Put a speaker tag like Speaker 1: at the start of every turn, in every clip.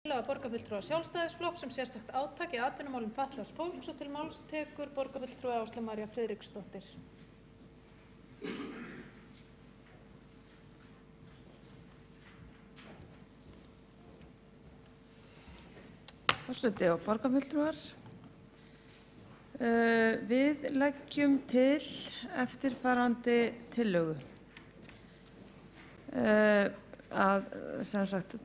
Speaker 1: Borgarfulltrúa Sjálfstæðisflokks sérstakt átak í atvinnumálum fatlaðs fólks og til máls tekur borgarfulltrúi Áslaug María Friðriksdóttir.
Speaker 2: Forseti og borgarfulltrúar, við leggjum til eftirfarandi tillögu. Að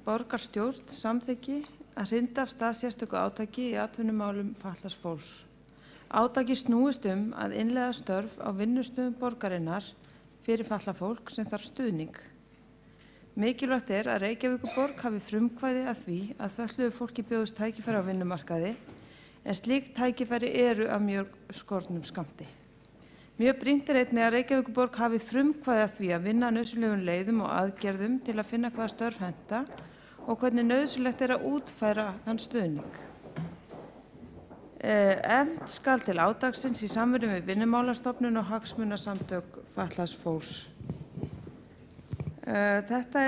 Speaker 2: borgarstjórn samþykki að hrinda af stað sérstöku átaki í atvinnumálum fatlaðs fólks. Átaki snúist að innleiða störf á vinnustöðum borgarinnar fyrir fatlað fólk sem þarf stuðning. Mikilvægt að Reykjavíkurborg hafi frumkvæði að því að fötluðu fólki bjóðist tækifæri á vinnumarkaði, en slík tækifæri eru af mjög skornum skammti. Mjög brýnt einnig að Reykjavíkurborg hafi frumkvæði að því að vinna nauðsynlegum leiðum og aðgerðum til að finna hvaða störf henta og hvernig nauðsynlegt að útfæra þann stuðning. Efnt skal til átaksins í samvinnu við Vinnumálastofnun og hagsmunasamtök fatlaðs fólks. Þetta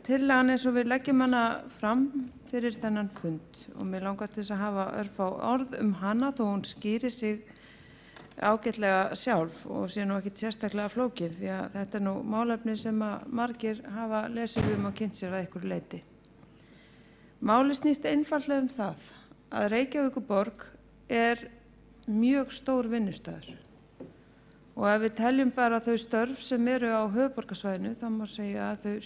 Speaker 2: tillagan eins og við leggjum hana fram fyrir þennan fund og mig langar til að hafa örfá orð hana þó hún skýri sig ágætlega sjálf og sé nú ekkert sérstaklega flókið því að þetta nú málefni sem að margir hafa lesið og kynnt sér að einhverju leyti. Málið snýst einfaldlega það að Reykjavíkurborg mjög stór vinnustaður og ef við teljum bara þau störf sem eru á höfuðborgarsvæðinu þá má segja að þau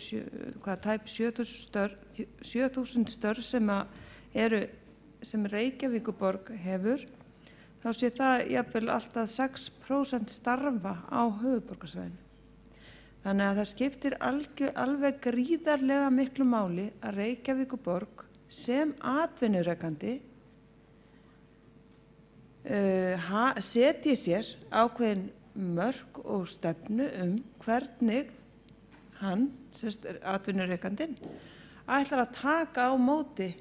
Speaker 2: tæp 7.000 störf sem Reykjavíkurborg hefur, þá sé það jafnvel alltaf 6% starfa á höfuðborgarsvæðinu. Þannig að það skiptir alveg gríðarlega miklu máli að Reykjavíkurborg sem atvinnurekandi setji sér ákveðin mörk og stefnu hvernig hann, atvinnurekandinn, ætlar að taka á móti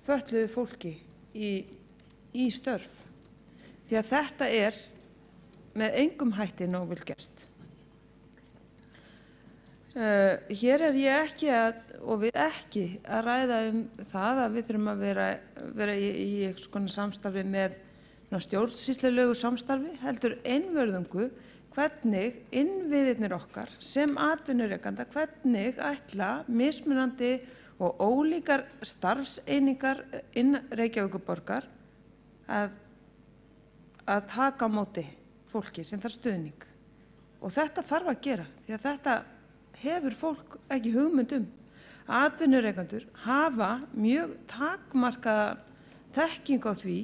Speaker 2: fötluðu fólki í störf. Því að þetta með engum hætti nóg vel gert. Hér ég ekki og við ekki að ræða það að við þurfum að vera í einhvers konar samstarfi með stjórnsýslulegu samstarfi, heldur einvörðungu hvernig innviðirnir okkar sem atvinnurekanda, hvernig ætla mismunandi og ólíkar starfseiningar Reykjavíkurborgar að taka á móti fólki sem þarf stuðning. Og þetta þarf að gera því að þetta hefur fólk ekki hugmynd Atvinnurekendur hafa mjög takmarkaða þekkingu á því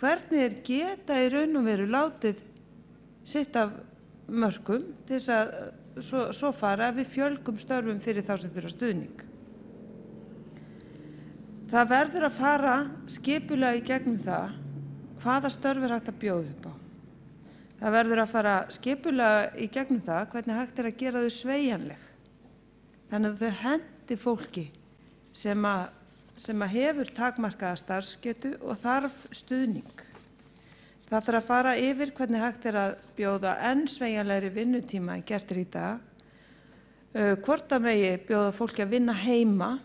Speaker 2: hvernig geta í raun og veru látið sitt af mörkum til þess að svo fara við fjölgum störfum fyrir þá sem þurfa stuðning. Það verður að fara skipulega í gegnum það hvaða störf hægt að bjóða upp á. Það verður að fara skipulega í gegnum það hvernig hægt að gera þau sveigjanleg. Þannig að þau hendi fólki sem hefur takmarkaða starfsgetu og þarf stuðning. Það þarf að fara yfir hvernig hægt að bjóða enn sveigjanlegri vinnutíma en gert í dag, hvort að megi bjóða fólki að vinna heima,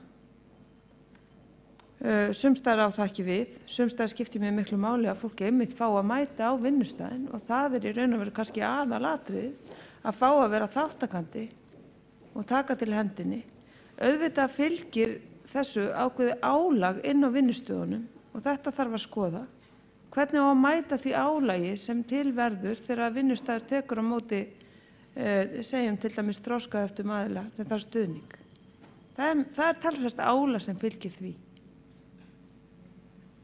Speaker 2: sums staðar á það ekki við, sums staðar skiptir mjög miklu máli að fólki einmitt fá að mæta á vinnustæðin og það í raun og veru kannski aðalatriðið að fá að vera þáttakandi og taka til hendinni. Auðvitað fylgir þessu ákveðið álag inn á vinnustöðunum og þetta þarf að skoða. Hvernig á að mæta því álagi sem til verður þegar vinnustæður tekur á móti, segjum til dæmis þroskaheftum aðila sem þarf stuðning. Það talsvert álag sem fylgir því.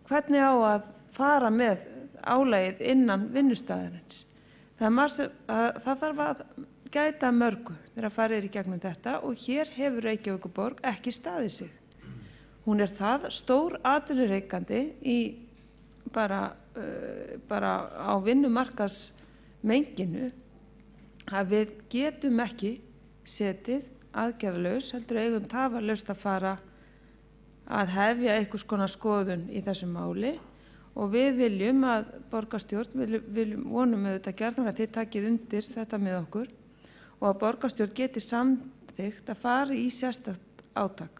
Speaker 2: Hvernig á að fara með álagið innan vinnustæðarins? Það þarf að gæta mörgu þegar farið í gegnum þetta og hér hefur Reykjavíkurborg ekki staðið sig. Hún það stór atvinnurekandi bara á vinnumarkaðsmenginu að við getum ekki setið aðgerðalaus, heldur eigum tafarlaust að fara að hefja einhvers konar skoðun í þessu máli og við viljum að borgarstjórn, við vonum auðvitað gjarnan að þið takið undir þetta með okkur og að borgarstjórn geti samþykkt að fara í sérstakt átak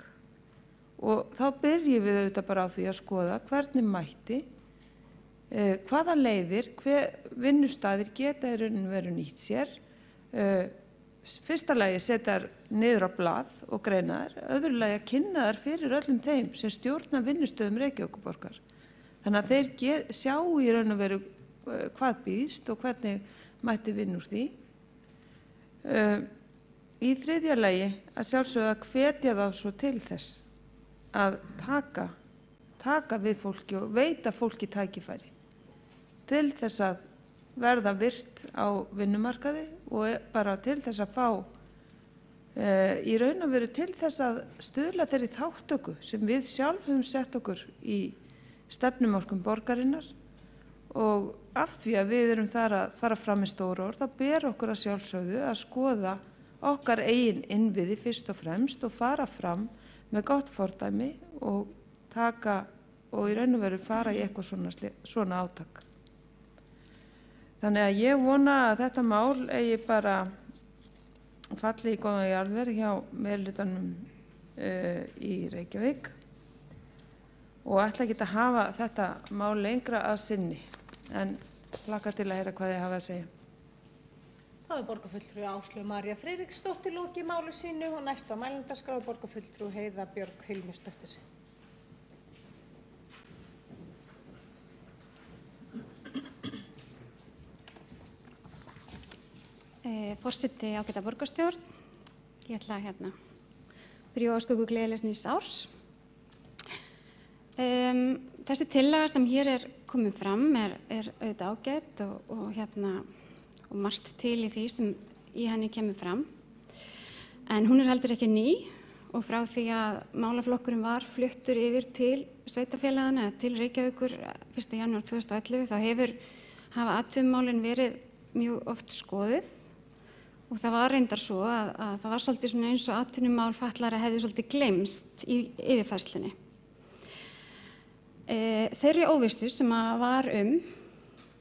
Speaker 2: og þá byrjum við auðvitað bara á því að skoða hvernig mætti, hvaða leiðir, hver vinnustæðir geta í rauninu verið nýtt sér. Fyrsta lagi setja þær niður á blað og greina þær, öðru lagi að kynna þær fyrir öllum þeim sem stjórna vinnustöðum Reykjavíkurborgar. Þannig að þeir sjá í raun og veru hvað býðst og hvernig mætti vinna úr því. Í þriðja lagi að sjálfsögðu að hvetja þá svo til þess að taka við fólki og veita fólki tækifæri til þess að verða virt á vinnumarkaði og bara til þess að fá í raun og veru til þess að stuðla þeirri þáttöku sem við sjálf höfum sett okkur í stefnumörkum borgarinnar, og af því að við erum þar að fara fram með stóru orð, þá ber okkur að sjálfsögðu að skoða okkar eigin innviði fyrst og fremst og fara fram með gott fordæmi og og í raun og veru fara í eitthvað svona átak. Þannig að ég vona að þetta mál eigi bara falli í góðan jarðveg hjá meirihlutanum í Reykjavík og ætla ekki að hafa þetta mál lengra að sinni, en hlakka til að heyra hvað þið hafa að segja.
Speaker 1: Það er borgarfulltrúi Áslaug María Friðriksdóttir lokið máli sínu og næst á mælendaskrá er borgarfulltrúi Heiða Björg Hilmisdóttir.
Speaker 3: Forseti ágæta borgarstjórn, ég ætla að byrja ósköku gleðilegs nýs árs. Þessi tillaga sem hér er komin fram er auðvitað ágætt og margt til í því sem í henni kemur fram. En hún er heldur ekki ný og frá því að málaflokkurinn var fluttur yfir til sveitarfélagana eða til Reykjavíkur 1. janúar 2011 þá hafa atvinnumálin verið mjög oft skoðuð. Og það var reyndar svo að það var svolítið svona eins og atvinnumál fatlaðra hefðu svolítið gleymst í yfirfærslunni. Þeirri óvissu sem var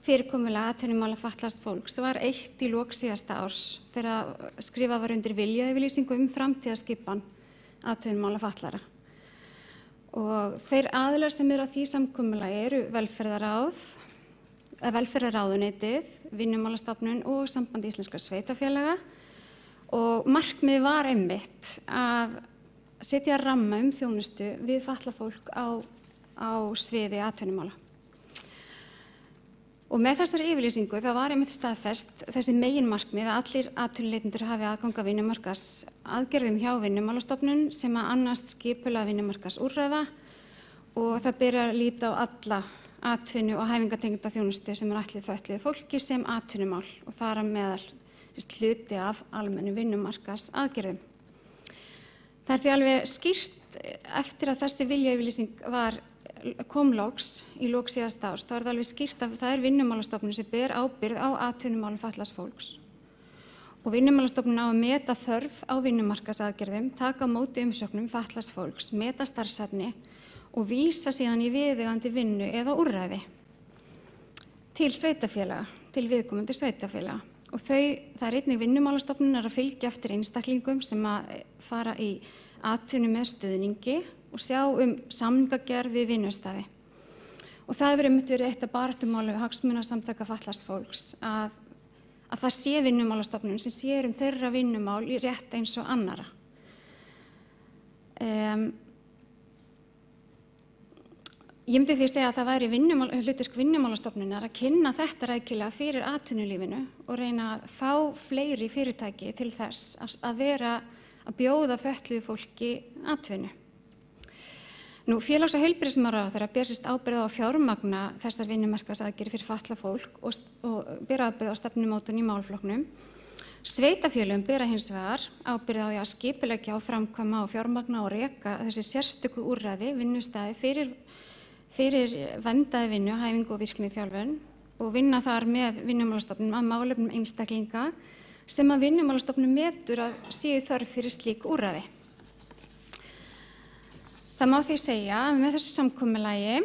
Speaker 3: fyrirkomulag atvinnumála fatlaðs fólks var eitt í lok síðasta árs þegar skrifað var undir viljayfirlýsingu framtíðarskipan atvinnumála fatlaðra. Og þeir aðilar sem eru á því samkomulagi eru velferðarráðuneytið, Vinnumálastofnun og Samband íslenskra sveitarfélaga og markmið var einmitt að setja ramma þjónustu við fatlað fólk á sviði atvinnumála. Og með þessari yfirlýsingu það var einmitt staðfest þessi meginmarkmið að allir atvinnuleitendur hafi aðgang að vinnumarkaðsaðgerðum hjá Vinnumálastofnun sem að annast skipulag vinnumarkaðsúrræða og það ber að líta á alla atvinnu- og hæfingatengda þjónustu sem ætluð fötluðu fólki sem atvinnumál og þar að meðal hluti af almennu vinnumarkaðsaðgerðum. Það er því alveg skýrt eftir að þessi viljayfirlýsing kom loks í lok síðasta árs, þá er það alveg skýrt að það er Vinnumálastofnun sem ber ábyrgð á atvinnumálum fatlaðs fólks. Og Vinnumálastofnun á að meta þörf á vinnumarkaðsaðgerðum, taka á móti umsóknum fatlaðs fólks, meta starfshæfni og vísa síðan í viðeigandi vinnu eða úrræði til sveitarfélaga, til viðkomandi sveitarfélaga. Og það er einnig Vinnumálastofnunar að fylgja eftir einstaklingum sem að fara í atvinnu með stuðningi og sjá samningagerð við vinnustæði. Og það hefur einmitt verið eitt af baráttumála hagsmunasamtaka fatlaðs fólks að það sé Vinnumálastofnun sem sér þeirra vinnumál í rétt eins og annara. Ég myndi því segja að það væri hlutverk Vinnumálastofnunar að kynna þetta rækilega fyrir atvinnulífinu og reyna að fá fleiri fyrirtæki til þess að bjóða fötluðu fólki atvinnu. Félags- og heilbrigðismálaráðherra ber ábyrgð á að fjármagna þessar vinnumarkaðsaðgerðir fyrir fatlað fólk og ber ábyrgð á stefnumótun í málaflokknum. Sveitarfélögum bera hins vegar ábyrgð á því að skipuleggja og framkvæma og fjármagna og reka þessi sérstöku úrræði vinnustæði fyrir verndaða vinnu, hæfingu og virkniþjálfun og vinna þar með Vinnumálastofnun að málefnum einstaklinga sem að Vinnumálastofnun metur að séu þörf fyrir slík úrræði. Það má því segja að með þessu samkomulagi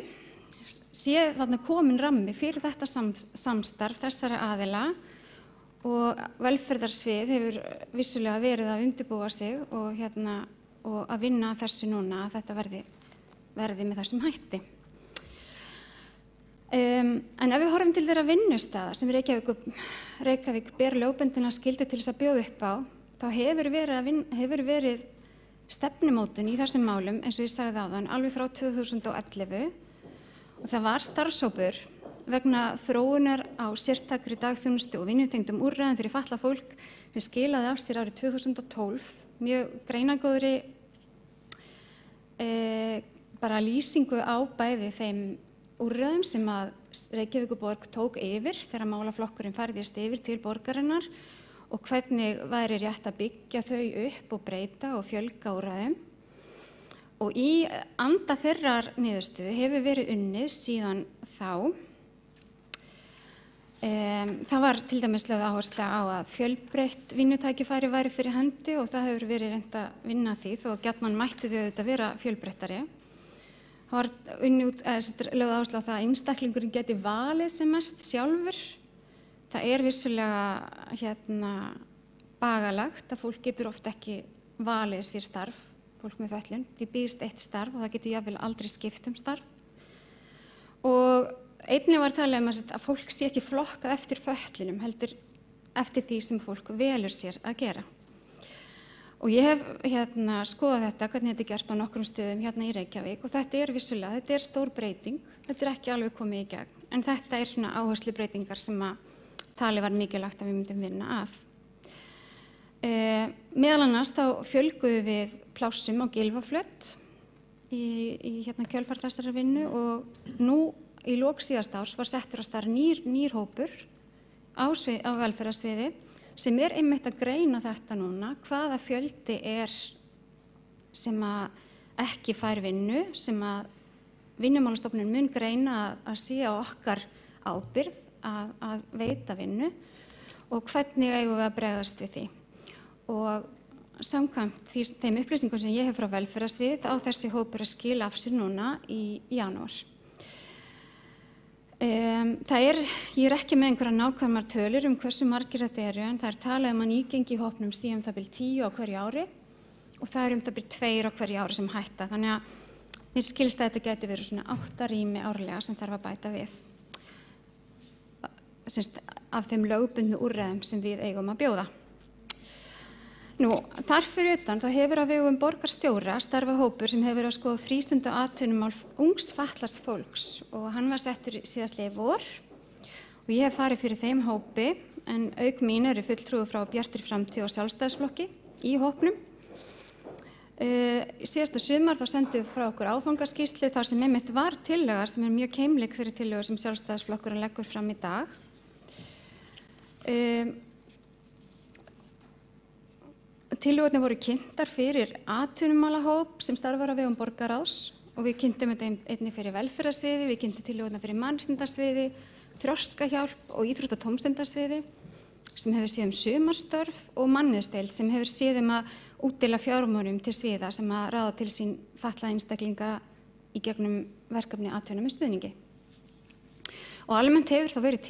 Speaker 3: sé þarna komin rammi fyrir þetta samstarf þessara aðila og velferðarsvið hefur vissulega verið að undirbúa sig og að vinna þessu núna að þetta verði verði með þessum hætti. En ef við horfum til þeirra vinnustaða sem Reykjavík ber lögbundna skyldu til þess að bjóða upp á, þá hefur verið stefnumótun í þessum málum, eins og ég sagði áðan, alveg frá 2011 og það var starfshópur vegna þróunar á sértækri dagþjónustu og vinnutengdum úrræðum fyrir fatlað fólk sem skilaði af sér árið 2012 mjög greinagóðri bara lýsingu á bæði þeim úrræðum sem að Reykjavíkurborg tók yfir þegar málaflokkurinn færðist yfir til borgarinnar og hvernig væri rétt að byggja þau upp og breyta og fjölga úrræðum. Og í anda þeirrar niðurstöðu hefur verið unnið síðan þá. Það var til dæmis lögð áhersla á að fjölbreytt vinnutækifæri væri fyrir hendi og það hefur verið reynt að vinna því þó að gjarnan mættu þau auðvitað vera fjölbreyttari. Það var lögð áhersla á það að einstaklingurinn geti valið sem mest sjálfur. Það er vissulega bagalagt að fólk getur oft ekki valið sér starf, fólk með fötlun. Því býðst eitt starf og það getur jafnvel aldrei skipt starf. Og einnig var talað að fólk sé ekki flokkað eftir fötlunum, heldur eftir því sem fólk velur sér að gera. Og ég hef skoðað þetta, hvernig þetta er gert á nokkrum stöðum í Reykjavík og þetta er vissulega, þetta er stór breyting, þetta er ekki alveg komið í gegn, en þetta er svona áherslubreytingar sem að talið var mikilvægt að við myndum vinna af. Meðal annars þá fjölguðum við plássum á Gylfaflöt í kjölfar þessari vinnu og nú í lok síðasta árs var settur á stað nýr hópur á velferðarsviði sem er einmitt að greina þetta núna, hvaða fjöldi er sem að ekki fær vinnu, sem að Vinnumálastofnun mun greina að sé á okkar ábyrgð að veita vinnu og hvernig eigum við að bregðast við því. Og samkvæmt þeim upplýsingum sem ég hef frá velferðarsvið á þessi hópur að skila af sér núna í janúar. Ég er ekki með einhverja nákvæmar tölur hversu margir þetta eru en það er talað að nýgengi í hópnum síðan það byrja 10 á hverju ári og það það byrja 2 á hverju ári sem hætta. Þannig að mér skilst að þetta geti verið svona 8 rými árlega sem þarf að bæta við. Af þeim lögbundnu úrræðum sem við eigum að bjóða. Þar fyrir utan þá hefur á vegum borgarstjóra starfa hópur sem hefur verið að skoða frístunda atvinnumál ungs fatlaðs fólks og hann var settur síðastliðið vor og ég hef farið fyrir þeim hópi en auk mín eru fulltrúi frá Bjartri framtíð og Sjálfstæðisflokki í hópnum. Síðasta sumar þá sendum við frá okkur áfangaskýrslu þar sem einmitt var tillögur sem mjög keimlik fyrir tillögur sem Sjálfstæðisflokkurinn leggur fram í dag. Tillögurnar voru kynntar fyrir atvinnumálahóp sem starfar á vegum borgarráðs og við kynntum þetta einnig fyrir velferðarsviði, við kynntum tillögurnar fyrir mannréttindasviði, þroskahjálp og íþrótta- og tómstundasviði sem hefur séð sumarstörf og mannauðsdeild sem hefur séð að útdeila fjármunum til sviða sem að ráða til sín fatlaða einstaklinga í gegnum verkefni atvinnu með stuðningi. Og almennt hefur þá verið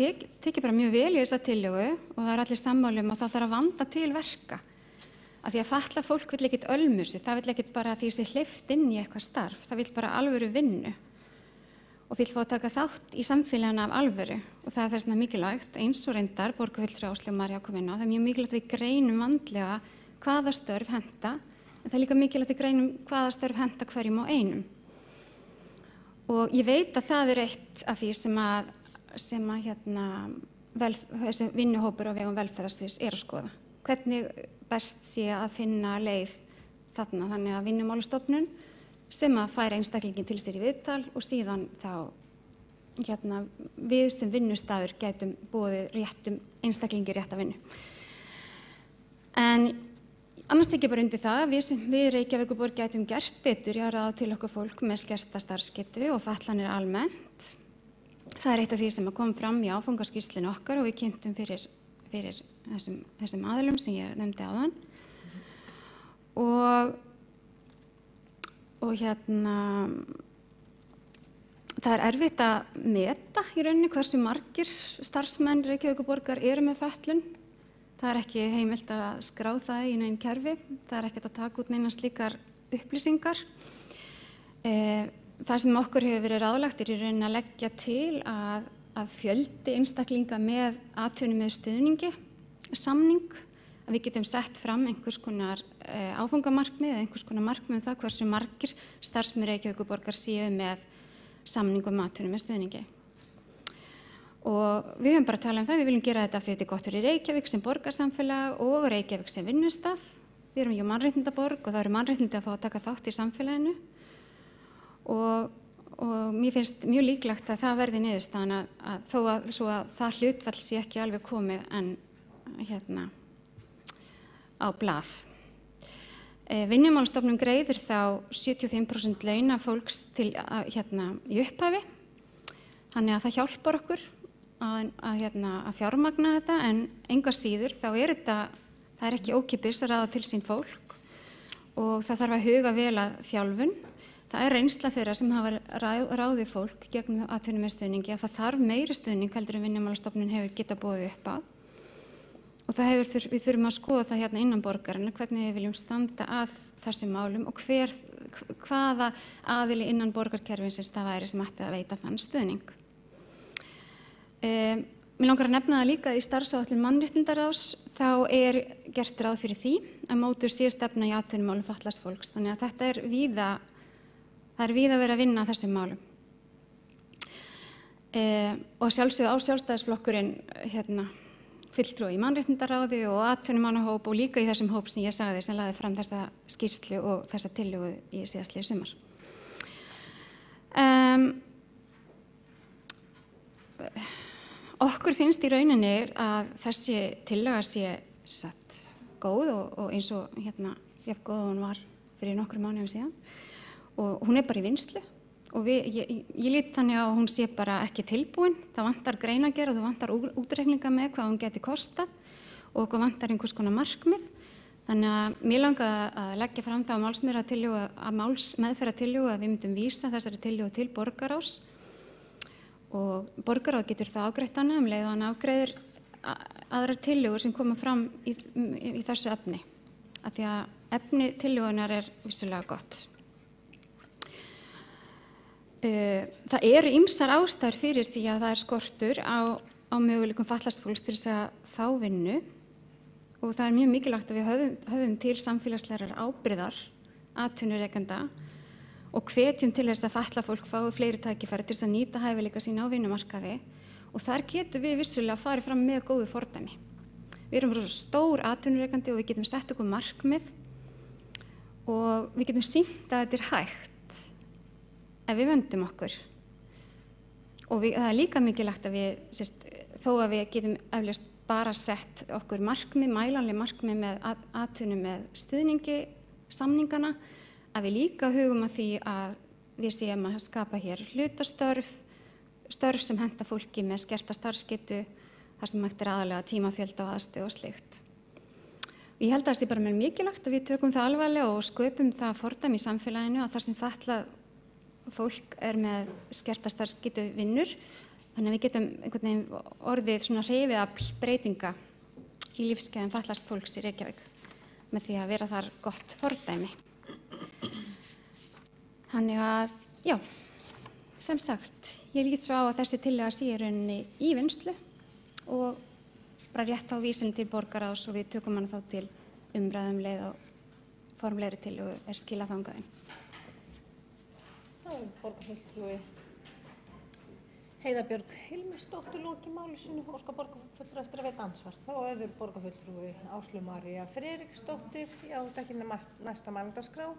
Speaker 3: tekið bara mjög vel í þessa tillögu og það allir sammála að það þarf að vanda til verka. Af því að fatlað fólk vill ekkert ölmusu, það vill ekkert bara að því sé hleypt inn í eitthvað starf, það vill bara alvöru vinnu og vill fá að taka þátt í samfélaginu af alvöru og það er þess vegna mikilvægt eins og reyndar borgarfulltrúi Áslaug María kom inn á, það er mjög mikilvægt að við greinum vandlega hvaða störf henta en það er líka mikilvægt að við greinum hvaða störf henta hverjum og einum. Og ég veit að það er eitt af því sem þessi vinnuhópur á vegum velferðarsviðs er að skoða. Hvernig best sé að finna leið þarna þannig að Vinnumálastofnun sem að færa einstaklingin til sér í viðtal og síðan þá við sem vinnustaður gætum boðið réttum einstaklingi rétta vinnu. En annars tek ég bara undir það að við Reykjavíkurborg gætum gert betur í að ráða til okkur fólk með skerta starfsgetu og fatlanir almennt. Það er eitt af því sem kom fram í áfangaskýrslunni okkar og við kynntum fyrir þessum aðilum sem ég nefndi áðan. Og það er erfitt að meta í rauninni hversu margir starfsmenn Reykjavíkurborgar eru með fötlun. Það er ekki heimilt að skrá það í nein kerfi. Það er ekkert að taka út neinar slíkar upplýsingar. það sem okkur hefur verið ráðlagt í rauninni að leggja til að fjöldi einstaklinga með atvinnu stuðningi, samning, að við getum sett fram einhvers konar áfangamarkmið eða einhvers konar markmið það hversu margir starfsmenn Reykjavíkurborgar séu með samningum atvinnu stuðningi. Og við höfum bara talað það, við viljum gera þetta af því þetta gott fyrir Reykjavík sem borgarsamfélag og Reykjavík sem vinnustaf. Við erum mannréttindaborg og það eru mannréttindi að fá að taka þátt í samfélaginu og mér finnst mjög líklegt að það verði niðurstaðan að þó að svo að það hlutfall sé ekki alveg komið en á blað. Vinnumálastofnun greiðir þá 75% launa fólks til í upphafi, þannig að það hjálpar okkur að fjármagna þetta en engu að síður þá það er ekki ókeypis að ráða til sín fólk og það þarf að huga vel að þjálfun. Það er reynsla þeirra sem hafa ráðið fólk gegnum atvinnustuðningi að það þarf meiri stuðning heldur en Vinnumálastofnun hefur getað boðið upp á. Og við þurfum að skoða það innan borgarana hvernig við viljum standa að þessum málum og hvaða aðili innan borgarkerfisins það væri sem ætti að veita þann stuðning. Mér langar að nefna það líka að í starfsáætlun mannréttindaráðs þá er gert ráð fyrir því að mótuð sé stefna í atvinnumálum fatlaðs fólks. Þannig að þetta er víða verið að vinna að þessum málum. Og sjálfsögðu á Sjálfstæðisflokkurinn fulltrúi í mannréttindaráði og atvinnumannahóp og líka í þessum hóp sem ég sagði sem lagði fram þessa skýrslu og þessa tillögu í síðastliðið sumar. Okkur finnst í rauninni að þessi tillaga sé góð og eins og jafn góð og hún var fyrir nokkrum mánuðum síðan og hún er bara í vinnslu og ég lít þannig að hún sé bara ekki tilbúin. Það vantar greinargerð og það vantar útreikninga með hvað hún geti kostað og það vantar einhvers konar markmið. Þannig að mér langaði að leggja fram það að málsmeðferðartillögu að við myndum vísa þessari tillögu til borgarráðs og borgarráð getur það afgreitt hana leið og hann afgreiðir aðrar tillögur sem koma fram í þessu efni. Af því að efni tillögunar er vissulega gott. Það eru ýmsar ástæður fyrir því að það er skortur á möguleikum fatlaðs fólks til þess að fá vinnu og það er mjög mikilvægt að við höfum til samfélagslegar ábyrgðar atvinnurekenda og hvetjum til þess að fatlað fólk fái fleiri tækifæri til þess að nýta hæfileika sína á vinnumarkaði og þar getum við vissulega farið fram með góðu fordæmi. Við erum rosa stór atvinnurekandi og við getum sett okkur markmið og við getum sýnt að þetta er hægt ef við vöndum okkur. Og það er líka mikilvægt að þó að við getum eflaust bara sett okkur markmið, mælanleg markmið með atvinnu með stuðningi, samningana, að við líka hugum að því að við séum að skapa hér hlutastörf, störf sem henta fólki með skerta starfsgetu, þar sem hægt er aðalega tímafjölda og aðstöðu og slíkt. Ég held að það sé bara mjög mikilvægt að við tökum það alvarlega og sköpum það fordæmi í samfélaginu að þar sem fatlað fólk er með skerta starfsgetu vinnur, þannig að við getum einhvern veginn orðið svona hreyfiafl breytinga í lífskeiðum fatlaðs fólks í Reykjavík með því að vera þar gott fordæmi. Þannig að, já, sem sagt, ég lít svo á að þessi tillaga sé í rauninni í vinnslu og bara rétt á vísin til borgarráðs og við tökum hana þá til umræðum leið og formlegri tillögu er skilað þangað inn.
Speaker 1: Þá er borgarfulltrúi Heiða Björg Hilmisdóttir lokið máli sínu og óskar borgarfulltrúi eftir að veita ansvar. Þá er borgarfulltrúi Áslaug María Friðriksdóttir, já, þetta er ekki næsta mælendaskrá.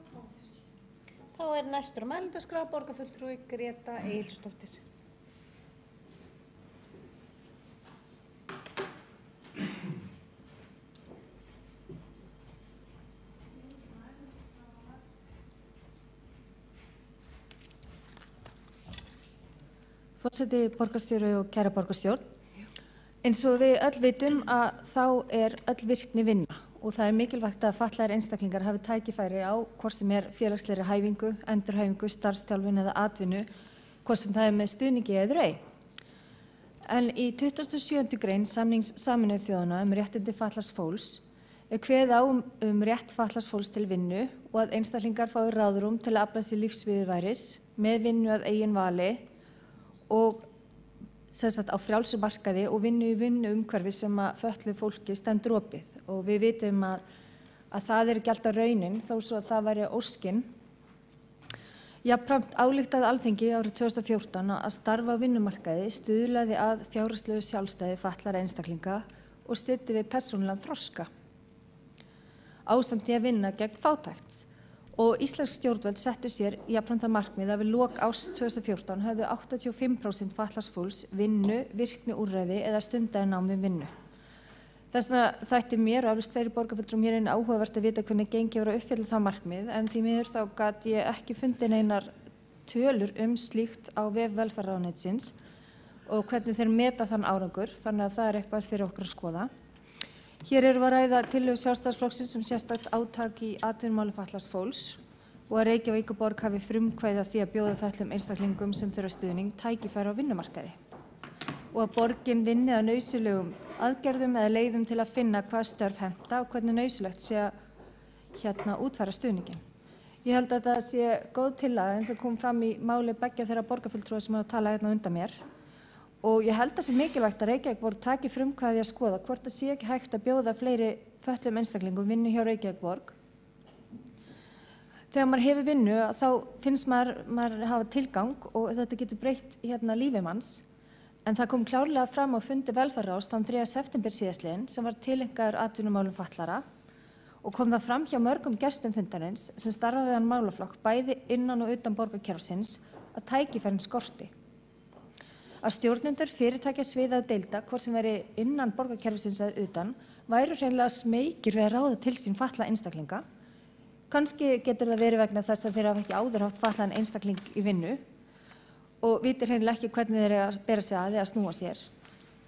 Speaker 1: Þá er næstur á mælendaskrá borgarfulltrúi Greta Egilsdóttir.
Speaker 4: Forseti, borgarstjóri og kæra borgarstjórn. Eins og við öll vitum að þá er öll virkni vinna og það er mikilvægt að fatlaðir einstaklingar hafi tækifæri á hvort sem er félagslegri hæfingu, endurhæfingu, starfsþjálfun eða atvinnu, hvort sem það er með stuðningi eður ei. En í 27. grein samnings Sameinuðu þjóðanna réttindi fatlaðs fólks er kveðið á rétt fatlaðs fólks til vinnu og að einstaklingar fái ráðrúm til að afla sér lífsviðurværis með vinnu að eigin vali og sem sagt á frjálsu markaði og vinnu í vinnuumhverfi sem að fötluðu fólki stendur opið. Og við vitum að það er ekki alltaf raunin þó svo að það væri óskin. Jafnframt ályktaði Alþingi árið 2014 að starfa á vinnumarkaði stuðlaði að fjárhagslegu sjálfstæði fatlaðra einstaklinga og styddi við persónulegan þroska ásamt því að vinna gegn fátækt. Og íslensk stjórnvöld settu sér jafnframt það markmið að við lok árs 2014 höfðu 85% fatlaðs fólks vinnu, virkniúrræði eða stundaði nám við vinnu. Þess vegna þætti mér og eflaust fleiri borgarfulltrúum hér inni áhugavert að vita hvernig gengi var að uppfylla það markmið, en því miður þá gat ég ekki fundið neinar tölur slíkt á vef velferðarráðuneytisins og hvernig þeir meta þann árangur, þannig að það er eitthvað fyrir okkur að skoða. Hér erum við að ræða tillögu Sjálfstæðisflokksins sérstakt átak í atvinnumálum fatlaðs fólks og að Reykjavíkurborg hafi frumkvæði að því að bjóða fötluðum einstaklingum sem þurfa stuðning tækifæri á vinnumarkaði og að borgin vinni að nauðsynlegum aðgerðum eða leiðum til að finna hvað störf henta og hvernig nauðsynlegt sé að útfæra stuðningin. Ég held að það sé góð tillaga eins og kom fram í máli beggja þeirra borgarfulltrúa sem hafa talað hérna undan mér. Og ég held að það sé mikilvægt að Reykjavíkurborg taki frumkvæði að skoða hvort það sé ekki hægt að bjóða fleiri fötluðum einstaklingum vinnu hjá Reykjavíkurborg. Þegar maður hefur vinnu þá finnst maður hafa tilgang og þetta getur breytt lífi manns. En það kom klárlega fram á fundi velferðarráðs þann 3. september síðastliðinn sem var tileinkaður atvinnumálum fatlaðra og kom það fram hjá mörgum gestum fundarins sem starfa við hann málaflokk bæði innan og utan borgarkerfisins að tækifærin skorti. Að stjórnendur fyrirtækja sviða og deilda, hvort sem veri innan borgarkerfisins eða utan, væru hreinlega smeykir við að ráða til sín fatlaða einstaklinga. Kannski getur það verið vegna þess að þeir hafa ekki áður haft fatlaðan einstakling í vinnu og viti hreinlega ekki hvernig þeir að bera sig að eða snúa sér.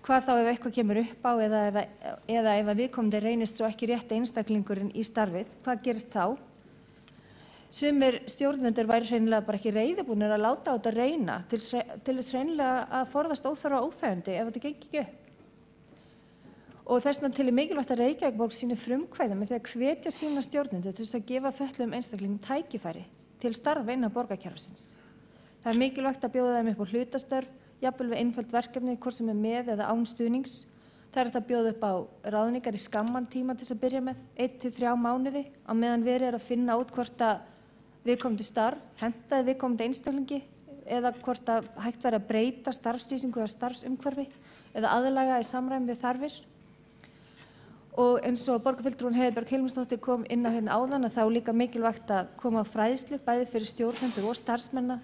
Speaker 4: Hvað þá ef eitthvað kemur upp á eða ef viðkomandi reynist svo ekki rétti einstaklingurinn í starfið, hvað gerist þá? Sumir stjórnendur væri hreinlega bara ekki reiðubúnir að láta á þetta reyna til þess hreinlega að forðast óþarfa óþægindi ef þetta gengi ekki upp. Og þess vegna til er mikilvægt að Reykjavíkurborg sýni frumkvæði með því að hvetja sína stjórnendur til þess að gefa fötluðum einstaklingum tækifæri til starfa innan borgarkerfisins. Það er mikilvægt að bjóða þeim upp á hlutastörf, jafnvel við einföld verkefni, hvort sem er með eða án stuðnings. Það er hægt að bjóða upp á ráðningar í skamman tíma til þess að byrja með, 1 til 3 mánuði, á meðan verið er að finna út hvort að viðkomandi starf, hentaði viðkomandi einstaklingi eða hvort að hægt væri að breyta starfslýsingu eða starfsumhverfi eða aðlaga í samræmi við þarfir. Og eins og borgarfulltrúin Heiðbjörg Hilmarsdóttir kom inn á hérna áðan að þá líka mikilvægt að koma á fræðslu bæði fyrir stjórnendur og starfsmenn,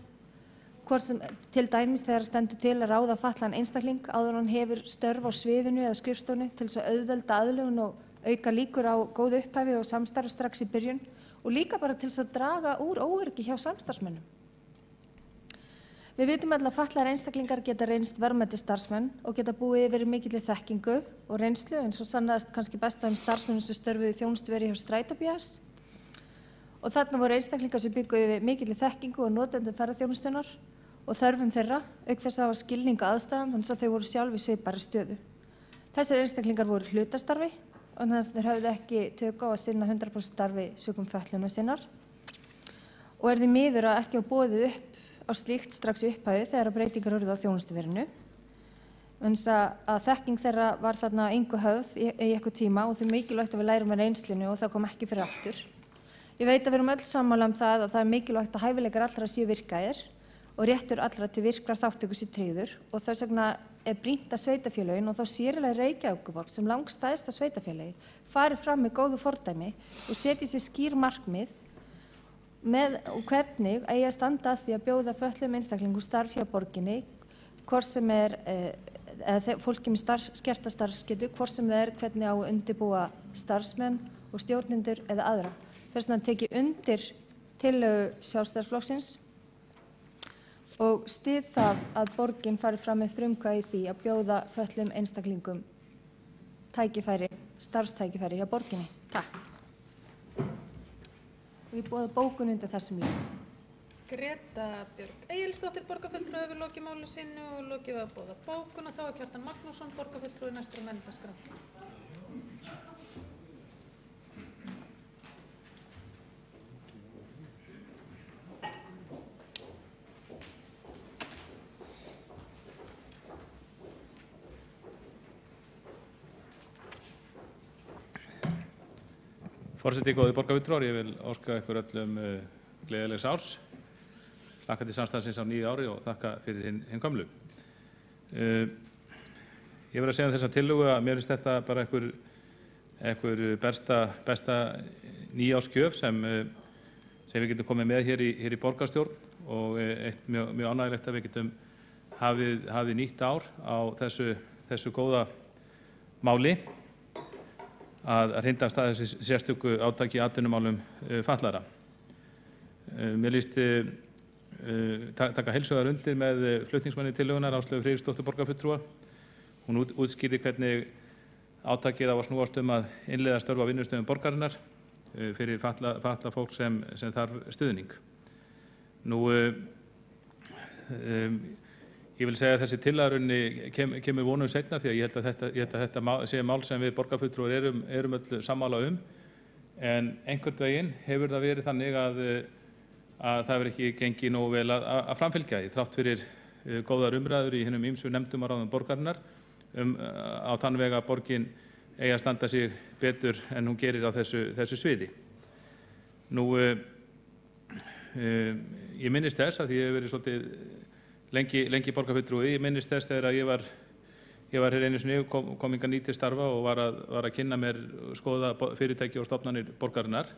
Speaker 4: hvort sem til dæmis þegar stendur til að ráða fatlaðan einstakling áður en hann hefur störf á sviðinu eða skrifstofunni til þess að auðvelda aðlögun og auka líkur á góðu upphæfi og samstarf strax í byrjun. Og líka bara til þess að draga úr óöryggi hjá samstarfsmönnum. Við vitum að fatlaðir einstaklingar geta reynst verðmætir starfsmenn og geta búið yfir mikilli þekkingu og reynslu eins og sannaðist kannski best af þeim starfsmönnum sem störfuðu í þjónustuveri hjá Strætó bs. Og þarna voru einstaklingar sem byggu yfir mikilli þekkingu og notendum ferðaþjónustunnar og þörfum þeirra, auk þess að hafa skilning á aðstæðum þannig að þau voru sjálf í svipari stöðu. Þessir einstaklingar voru hlutastarfi og þannig að þeir höfðu ekki tök á að sinna 100% starfi sökum fötlunar sinnar og því miður að ekki var boðið upp á slíkt strax í upphafi þegar breytingar urðu á þjónustuverinu. Þannig að þekking þeirra var þarna engu höfð í eitthvað tíma og því mikilvægt að við lærum af reynslunni og það kom ekki fyrir aftur. Ég veit að við erum öll sammála það að það er mikilvægt að hæfileikar allra séu virkaðir og réttur allra til virkrar þátttöku sé tryggður og þess vegna er brýnt að sveitarfélögin og þá sérilega Reykjavíkurborg sem langstæðsta sveitarfélagi fari fram með góðu fordæmi og setji sér skýr markmið með og hvernig eigi að standa að því að bjóða fötluðum einstaklingum starf hjá borginni, hvort sem er fólki með skerta starfsgetu, hvort sem það er hvernig á að undirbúa starfsmenn og stjórnendur eða aðra. Þess vegna tek ég undir tillögu Sjálfstæðisflokksins og styð það að borgin fari fram með frumkvæði í því að bjóða fötluðum einstaklingum starfstækifæri hjá borginni. Takk. Og ég boða bókun undir þessum líka.
Speaker 5: Greta Björg Egilsdóttir, borgarfulltrúi, hefur lokið máli sínu og lokið að boða bókun og þá er Kjartan Magnússon, borgarfulltrúi, næstur á menningarskrá.
Speaker 6: Forseti, góðir borgarfulltrúar, ég vil óska ykkur öllum gleðilegs árs. Þakka til samstarfsins á nýju ári og þakka fyrir hinn gömlu. Ég verð að segja þessa tillögu að mér finnst þetta bara einhver besta nýjársgjöf sem við getum komið með hér í borgarstjórn og eitt mjög ánægilegt að við getum hafið nýtt ár á þessu góða máli að hrinda af stað þessi sérstöku átaki í atvinnumálum fatlaðra. Mér líst taka heilshugar undir með flutningsmanni tillögunnar Áslaugu Friðriksdóttur borgarfulltrúa. Hún útskýrði hvernig átakið á að snúast að innleiða störf á vinnustöðum borgarinnar fyrir fatlað fólk sem þarf stuðning. Ég vil segja að þessi tillaga kemur vonum seinna því að ég held að þetta sé mál sem við borgarfulltrúar erum öll sammála en einhvern veginn hefur það verið þannig að það hefur ekki gengið nógu vel að framfylgja því þrátt fyrir góðar umræður í hinum ýmsu nefndum og ráðum borgarinnar á þann veg að borgin eigi að standa sig betur en hún gerir á þessu sviði. Ég minnist þess að ég hef verið svolítið lengi borgarfulltrúi. Ég minnist þess þegar ég var hér einu sinni, kom hingað ný til starfa og var að kynna mér skoða fyrirtæki og stofnanir borgarinnar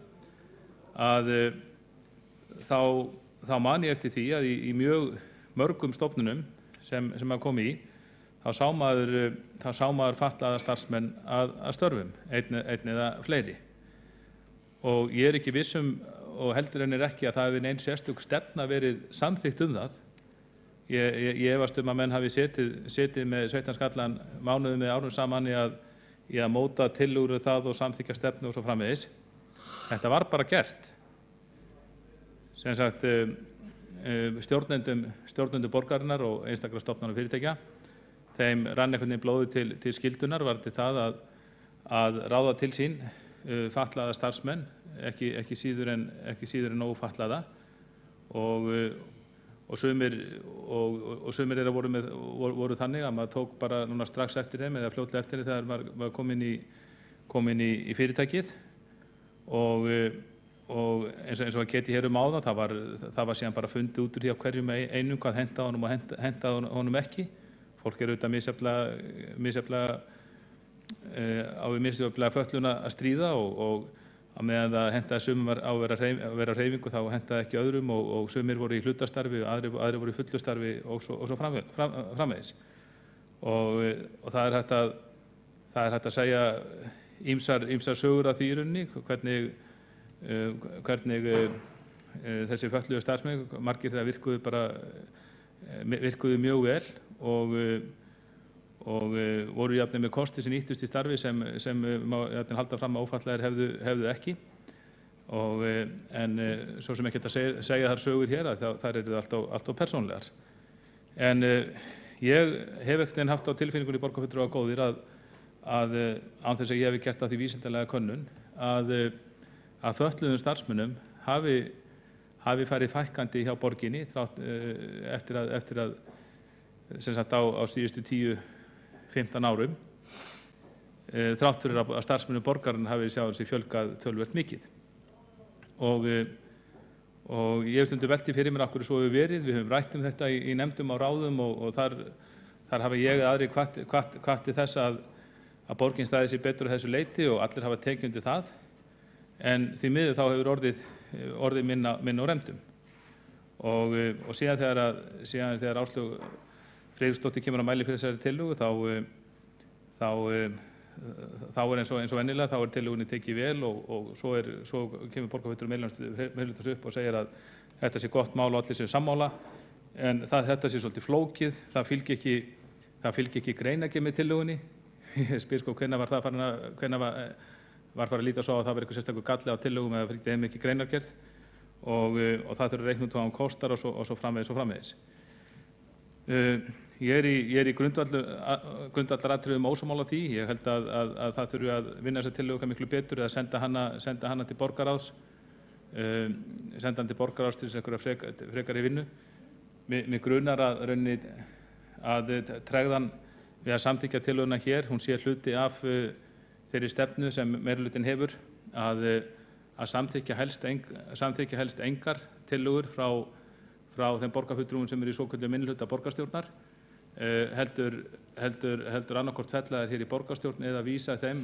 Speaker 6: að þá man ég eftir því að í mjög mörgum stofnunum sem að koma í þá sá maður fatlaða starfsmenn að störfum, einn eða fleiri. Og ég ekki viss og heldur ekki að það hefði nein sérstök stefna verið samþykkt það. Ég efast að menn hafi setið með sveitarskalan mánuðum eða árum saman í að móta tillögur það og samþykkja stefnu og svo framvegis. Þetta var bara gert. Sem sagt, stjórnendum borgarinnar og einstakra stofnana og fyrirtækja, þeim rann einhvern veginn blóðið til skyldunar varðandi það að ráða til sín fatlaða starfsmenn, ekki síður en ófatlaða og sumir þeirra voru þannig að maður tók bara núna strax eftir þeim eða fljótlega eftir þegar maður kom inn í fyrirtækið og eins og að geti hér áðan, það var síðan bara fundið út úr því á hverjum einum hvað henta honum og henta honum ekki. Fólk auðvitað misjafnlega fötlun að stríða og að meðan það hentaði sumum á að vera hreyfingu þá hentaði ekki öðrum og sumir voru í hlutastarfi og aðrir voru í fullu starfi og svo framvegis. Og það er hægt að segja ýmsar sögur af því í rauninni, hvernig þessi fötluðu starfsmenn, margir þeirra virkuðu mjög vel og voru jafnvel með kosti sem nýttust í starfi sem má halda fram að ófatlaðir hefðu ekki. En svo sem ekki að segja þar sögur hér að þær eru alltaf persónlegar. En ég hef ekkert enn haft á tilfinningunni borgarfulltrúa góðir að án þess að ég hef gert á því vísindalega könnun að fötluðum starfsmönnum hafi farið fækkandi hjá borginni eftir að sem sagt á síðustu 10-15 árum þrátt fyrir að starfsmönnum borgarinn hafi sjáð sig fjölgað töluvert mikið. Og ég hef stundum velti fyrir mér af hverju svo hefur verið. Við höfum rætt þetta í nefndum á ráðum og þar hafa ég aðrir hvatti þess að borgin stæði sig betur á þessu leyti og allir hafa tekið undir það. En því miður þá hefur orðið minna á remdum. Og síðan þegar Áslaug Friðriksdóttir kemur að mæli fyrir þessari tillögu þá er eins og venjulega, þá er tillögunni tekið vel og svo kemur borgarfulltrúi meirihlutans upp og segir að þetta sé gott mál og allir séu sammála, en þetta sé svolítið flókið, það fylgir ekki greinargerð með tillögunni. Ég spyr hvenær var farið að líta svo að það var eitthvað sérstakur galli á tillögum eða fylgdi þeim ekki greinargerð og það þurfi reikna út hvað hún kostar og svo framvegis. Ég er í grundvallaratriðum ósammála því. Ég held að það þurfi að vinna þessa tillögu miklu betur eða senda hana til borgarráðs, til þess einhverja frekari vinnu. Mig grunar að tregðan við að samþykkja tillöguna hér, hún sé hluti af þeirri stefnu sem meirihlutinn hefur að að samþykkja helst engar tillögur frá þeim borgarfulltrúum sem eru í svokölluðum minnihluta borgarstjórnar, heldur annarkvort fella þær hér í borgarstjórn eða vísa þeim,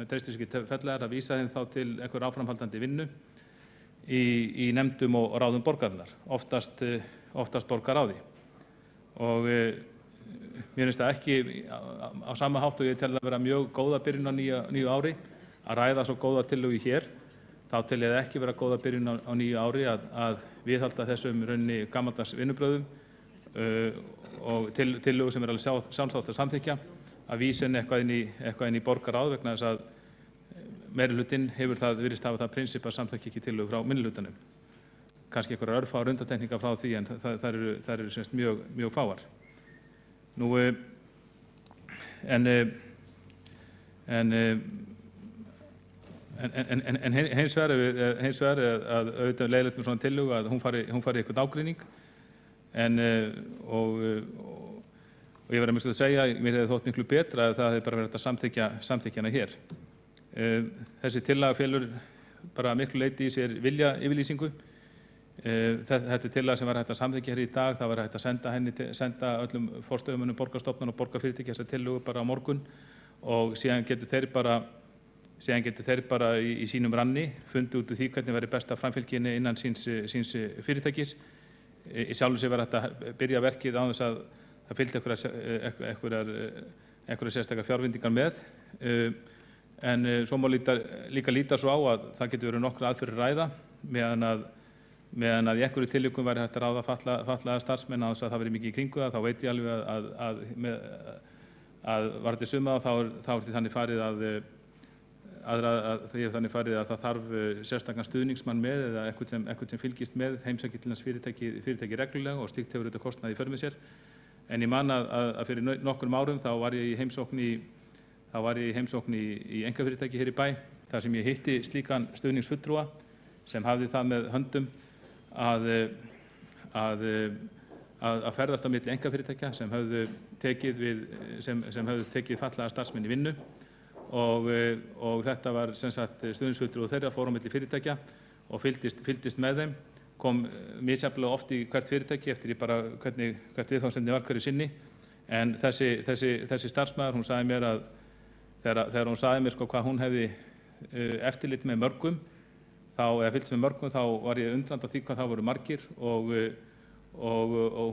Speaker 6: treystir sig ekki fella þær, að vísa þeim þá til einhver áframhaldandi vinnu í nefndum og ráðum borgarinnar, oftast borgarráði. Og mér finnst það ekki á sama hátt og ég tel að vera mjög góða byrjun á nýju ári að ræða svo góða tillögu hér, þá tel ég það ekki vera góða byrjun á nýju ári að viðhalda þessum raunni gamaldags vinnubrögðum og tillögu sem er alveg sjálfsagt að samþykkja, að vísa eitthvað inn í borgarráð vegna þess að meirihlutinn virðist hafa það prinsip að samþykkja ekki tillögu frá minnihlutanum. Kannski einhverjar örfáar undantekningar frá því, en þær eru semst mjög fáar. Nú, en hins vegar að auðvitað leiðilegt með svona tillögu að hún fari eitthvað ágreining, og ég verð að minnst að segja, mér hefði þótt miklu betra að það hefði bara verið að samþykkja hana hér. Þessi tillaga felur bara miklu leyti í sér viljayfirlýsingu. Þetta er tillaga sem var hægt að samþykkja hér í dag, það var hægt að senda öllum forstöðumönnum borgarstofnana og borgarfyrirtækja þessa tillögu bara á morgun, og síðan getur þeir bara í sínum ranni fundið út úr því hvernig verður best að framfylgja henni innan síns fyrirtækis. Í sjálfu sér var hægt að byrja verkið án þess að það fylgdi einhverjar sérstakar fjárveitingar með, en svo má líka líta svo á að það getur verið nokkra aðferðir ræða, meðan að í einhverju tilvikum væri hægt að ráða fatlaða starfsmenn án þess að það verið mikið í kringu það, þá veit ég alveg að varðandi suma þá er því þannig farið að það þarf sérstakann stuðningsmann með eða eitthvað sem fylgist með heimsækir til hans fyrirtæki reglulega, og slíkt hefur auðvitað kostnað í för með sér. En ég man að fyrir nokkrum árum þá var ég í heimsókn í einkafyrirtæki hér í bæ, þar sem ég hitti slíkan stuðningsfulltrúa sem hafði það með höndum að ferðast á milli einkafyrirtækja sem höfðu tekið fatlaða starfsmenn í vinnu, og þetta var sem sagt stuðningsfulltrúi þeirra fór á milli fyrirtækja og fylgdist með þeim, kom misjafnlega oft í hvert fyrirtæki eftir í bara hvert viðfangsefni var hverju sinni. En þessi starfsmaður, hún sagði mér að þegar hún sagði mér hvað hún hefði eftirlit með mörgum, eða fylgst með mörgum, þá var ég undrandi á því hvað það voru margir, og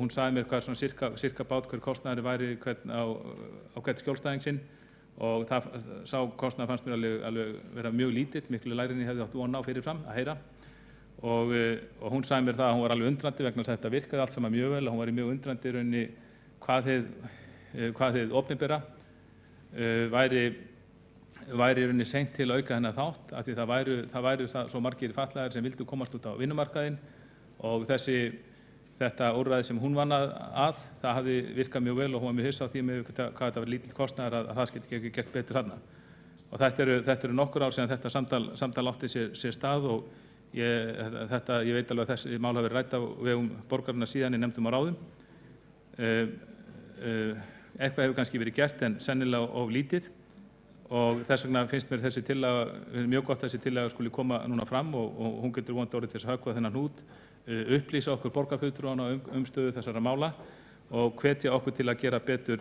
Speaker 6: hún sagði mér hvað svona sirka bát hver kostnaður væri á hvern skjólstæðing sinn, og sá kostnaður fannst mér alveg vera mjög lítill, miklu lægri en ég hefði átt von á fyrirfram að heyra, og hún sagði mér það að hún var alveg undrandi vegna þess að þetta virkaði allt saman mjög vel, og hún var mjög undrandi í rauninni hvað hið opinbera væri í rauninni seint til að auka hennar þátt, af því það væru svo margir fatlaðir sem vildu komast út á vinnumarkaðinn, og þetta úrræði sem hún vann að það hafði virkað mjög vel, og hún var mjög hissa á því með hvað þetta var lítill kostnaður að það skyldi ekki gert betur þarna. Og þetta eru nokkur ár síðan þetta samtal átti sér stað, og ég veit alveg að þessi mál hafi verið rædd á vegum borgarinnar síðan í nefndum og ráðum. Eitthvað hefur kannski verið gert en sennilega of lítið, og þess vegna finnst mér þessi tillaga, mjög gott að þessi tillaga skuli koma núna fram, og hún getur vonandi orðið til þess að höggva þennan hnút, upplýsa okkur borgarfulltrúana stöðu þessara mála og hvetja okkur til að gera betur,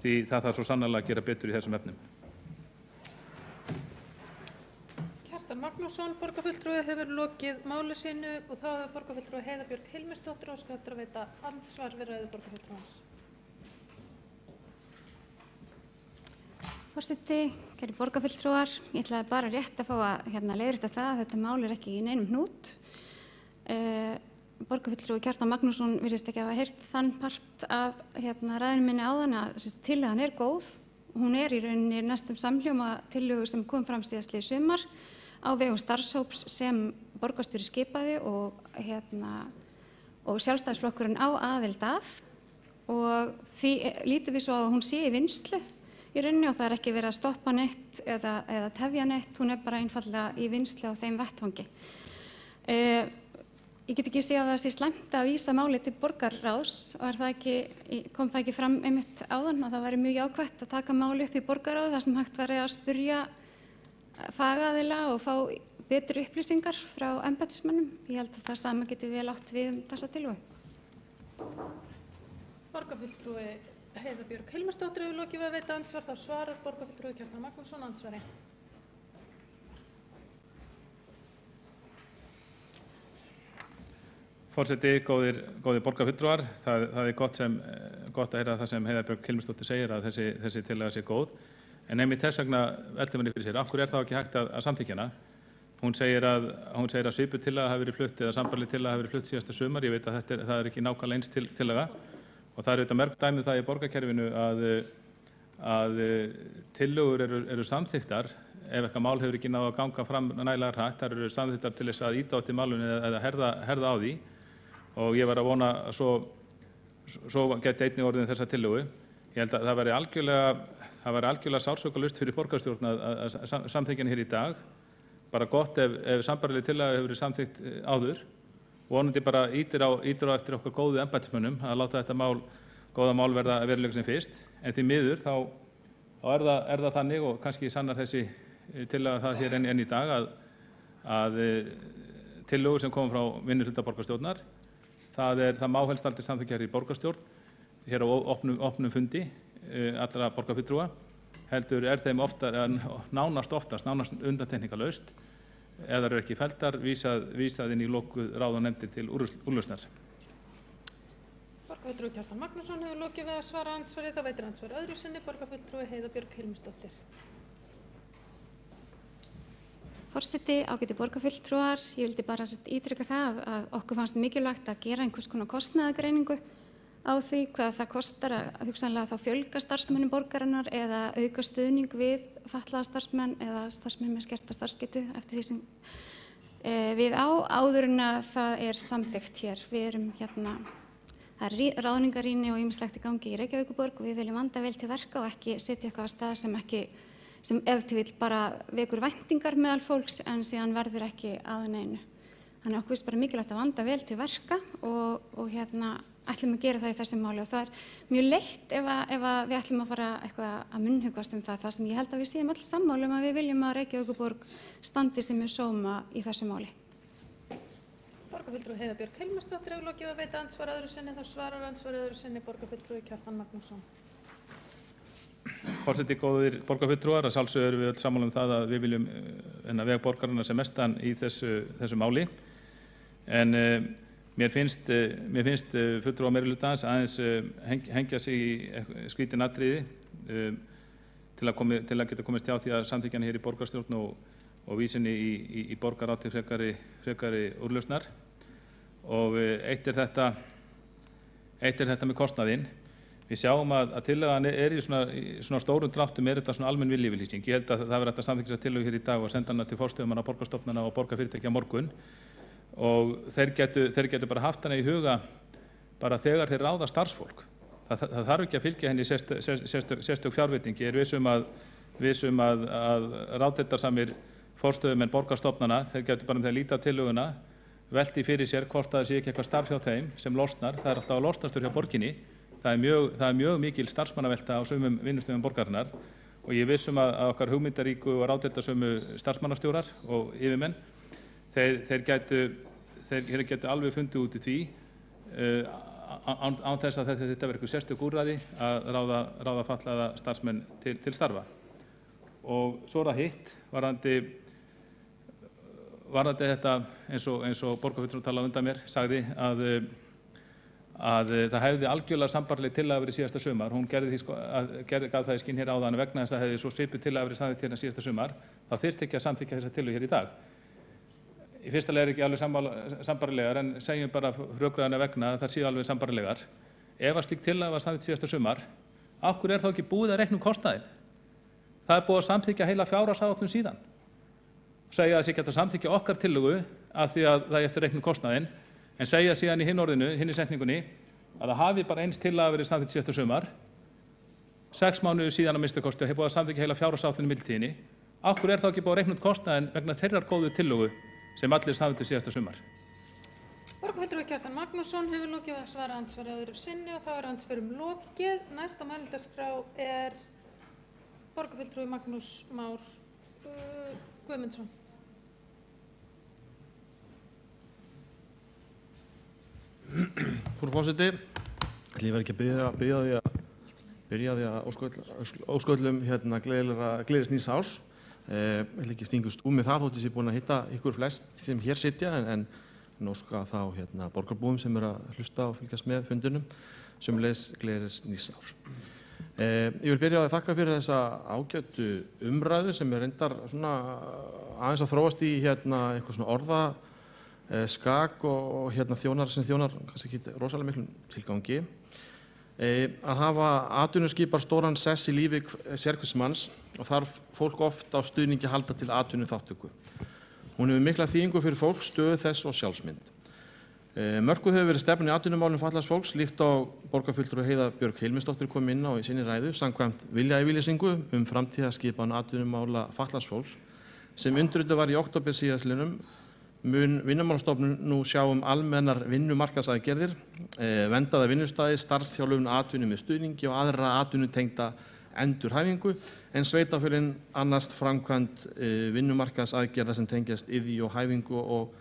Speaker 6: því það þarf svo sannarlega að gera betur í þessum efnum.
Speaker 5: Kjartan Magnússon, borgarfulltrúi, hefur lokið máli sínu, og þá hefur borgarfulltrúi Heiða Björk Hilmisdóttir óskað eftir að veita andsvar við ræðu borgarfulltrúans.
Speaker 3: Forseti, kæri borgarfulltrúar, ég ætlaði bara rétt að fá að leiðrétta það að þetta mál er ekki í neinum hnút. Borgarfulltrúi Kjartan Magnússon virðist ekki hafa heyrt þann part af ræðunni minni áðan að tillagan er góð. Hún er í rauninni næstum samhljóma tillögu sem kom fram síðastliðið sumar á vegum starfshóps sem borgarstjóri skipaði og Sjálfstæðisflokkurinn á aðild að, og því lítum við svo að hún sé í vinnslu í rauninni, og það er ekki verið að stoppa neitt eða tefja neitt, hún er bara einfaldlega í vinnslu á þeim vettvangi. Ég get ekki séð að það sé slæmt að vísa máli til borgarráðs, og kom það ekki fram einmitt áðan að það væri mjög jákvætt að taka máli upp í borgarráð þar sem hægt væri að spyrja fagaðila og fá betri upplýsingar frá embættismönnum. Ég held að það sama geti vel átt við þessa tillögu.
Speaker 5: Borgarfulltrúi Heiða Björg Hilmarsdóttir hefur lokið við að veita andsvar. Þá svarar borgarfulltrúi Kjartan Magnússon andsvari.
Speaker 6: Forseti, góðir borgarfulltrúar, það er gott að heyra það sem Heiða Björg Hilmarsdóttir segir að þessi tillaga sé góð. En einmitt þess vegna veltir manni fyrir sér, af hverju það ekki hægt að samþykkja hana? Hún segir að svipuð tillaga hafi verið flutt eða sambærileg tillaga hafi verið flutt síðasta sumar. Ég veit að það er ekki nákvæmlega eins tillaga og það er auðvitað mörg dæmi það í borgarkerfinu að tillögur eru samþykktar ef eitthvað mál hefur ekki náð að ganga fram nægilega hratt. Þær eru samþykktar til þess að ýta á til málinu eða herða á því og ég var að vona að svo geti einnig orðin þessa tillögu. Ég held að það væri algjörlega sársaukalust fyrir borgarstjórn að samþykkja hér í dag. Bara gott ef sambærileg tillaga hefur verið samþykkt áður. Vonandi bara ítir á eftir okkar góðu embættismönnum að láta þetta góða mál verða veruleika sem fyrst. En því miður þá er það þannig og kannski sannar þessi tillaga það hér enn í dag að tillögur sem koma frá minnihluta borgarstjórnar, það má helst aldrei samþykkja hér í borgarstjórn, hér á opnum fundi allra borgarfulltrúa, heldur þeim nánast undantekningarlaust eða eru ekki felldar vísað inn í lokuð ráð og nefndir til úrlausnar.
Speaker 5: Borgarfulltrúi Kjartan Magnússon hefur lokið við að svara andsvari. Þá veitir andsvar öðru sinni borgarfulltrúi Heiða Björg Hilmarsdóttir.
Speaker 3: Forseti, ágætu borgarfulltrúar, ég vildi bara ítreka það að okkur fannst mikilvægt að gera einhvers konar kostnaðargreiningu á því hvað það kostar að hugsanlega þá fjölga starfsmönnum borgarinnar eða auka stuðning við fatlaða starfsmenn eða starfsmenn með skerta starfsgetu eftir því sem við áður en að það er samþykkt hér. Við erum það er ráðningarrýni og ýmislegt í gangi í Reykjavíkurborg og við viljum vanda vel til verka og ekki setja eitthvað á stað sem ef til vill bara vekur væntingar meðal fólks en síðan verður ekki að neinu. Þannig okkur finnst bara mikilvægt að vanda vel til verka og ætlum að gera það í þessi máli og það er mjög leitt ef við ætlum að fara eitthvað að munnhugast það sem ég held að við séum öll sammála að við viljum að Reykjavíkurborg standi sem mjög sóma í þessu máli.
Speaker 5: Borgarfulltrúi Heiða Björg Hilmarsdóttir hefur lokið að veita andsvar öðru sinni. Þá svarar andsvar öðru sinni borgarfulltrúi Kjartan Magnússon.
Speaker 6: Forseti, góðir borgarfulltrúar, að sjálfsögðu erum við öll sammála það að við viljum veg borgarinnar sem mestan í þessu máli. En mér finnst fulltrúar meirihlutans aðeins hengja sig í skrítin atriði til að geta komist hjá því að samþykkja hér í borgarstjórn og vísinni í borgarráð til frekari úrlausnar. Og eitt er þetta með kostnaðinn. Við sjáum að tillagan í svona stórum dráttum þetta svona almenn viljayfirlýsing. Ég held að það verður hægt að samþykkja þessa tillögu hér í dag og senda hana til forstöðumanna borgarstofnana og borgarfyrirtækja á morgun. Og þeir getur bara haft hana í huga bara þegar þeir ráða starfsfólk. Það þarf ekki að fylgja henni sérstök fjárveiting. Ég er vissum að ráðdeildarsamir forstöðumenn borgarstofnana, þeir getur bara þegar líta tillöguna, velti fyrir sér hvort það sé ekki eitthvað starf hjá þeim sem losnar. Það er alltaf að losnastur hjá borginni. Það er mjög mikil starfsmannavelta á sumum vinnustöðum borgarinnar og ég vissum að okkar hugmyndaríku og ráðdeildarsömu starfsmannastjórar og yfirmenn, þeir gætu alveg fundið út í því án þess að þetta verður eitthvað sérstök úrræði að ráða fatlaða starfsmenn til starfa. Og svo er það hitt varðandi þetta eins og borgarfulltrúi talaði undan mér sagði að það hefði algjörlega sambærileg tillaga verið síðasta sumar. Hún gaf það í skinn hér áðan vegna þess að það hefði svo svipuð tillaga verið samþykkt hérna síðasta sumar. Það þyrfti ekki að samþykkja þessa tillögu hér í dag. Í fyrsta lagi ekki alveg sambærilegar en segjum bara rökræðanna vegna að það séu alveg sambærilegar. Ef að slík tillaga var samþykkt síðasta sumar, af hverju er þá ekki búið að reikna kostnaðinn? Það er búið að samþykkja heila fjárhagsáætlun síðan. Segja að það sé ekki hægt að samþykkja okkar tillögu af því að það er eftir reiknum kostnaðinn, en segja síðan í hinni setningunni að það hafi bara eins tillaga verið samþykkt síðasta sumar, 6 mánuðir síðan að minnsta kosti, hefur búið að samþykkja heila fjárhagsáætlun í millitíðinni. Af hverju er þá ekki búið að reikna út kostnaðinn vegna þeirrar góðu tillögu sem allir samþykktu síðasta sumar?
Speaker 5: Borgarfulltrúi Kjartan Magnússon hefur lokið að svara andsvari öðru sinni og þá er andsvörum lokið. Næsta mælendaskrá er borgarfulltrúi Magnús Már Guðmundsson.
Speaker 7: Frú forseti, ég verð ekki að byrja því að ósköllum gleðis nýs árs. Ég vil ekki stinga stúf með það þótt ég sé búin að hitta ykkur flest sem hér sitja en óska þá borgarbúum sem eru að hlusta og fylgjast með fundinum sömuleiðis gleðis nýs árs. Ég vil byrja að þakka fyrir þessa ágætu umræðu sem reyndar svona aðeins að þróast í eitthvað svona orða skak og þjónar sem þjónar kannski ekki rosalega miklum tilgangi. Að hafa atvinnuskipar stóran sess í lífi sérhvers manns og þarf fólk oft á stuðningi að halda til atvinnuþátttöku. Hún hefur mikla þýðingu fyrir fólk, stöðu þess og sjálfsmynd. Mörkuð hefur verið stefnan í atvinnumálum fatlaðs fólks líkt á borgarfulltrúi Heiða Björk Hilmisdóttir kom inn á í sinni ræðu samkvæmt viljayfirlýsingu framtíðarskipan atvinnumála fatlaðs fólks sem undirrituð var í október síðastliðnum mun Vinnumálastofnun nú sjá almennar vinnumarkaðsaðgerðir, vendaða vinnustaði, starfsþjálfun atvinnu með stuðningi og aðra atvinnutengda endurhæfingu en sveitarfélögin annast framkvæmd vinnumarkaðsaðgerða sem tengjast iðju og hæfingu og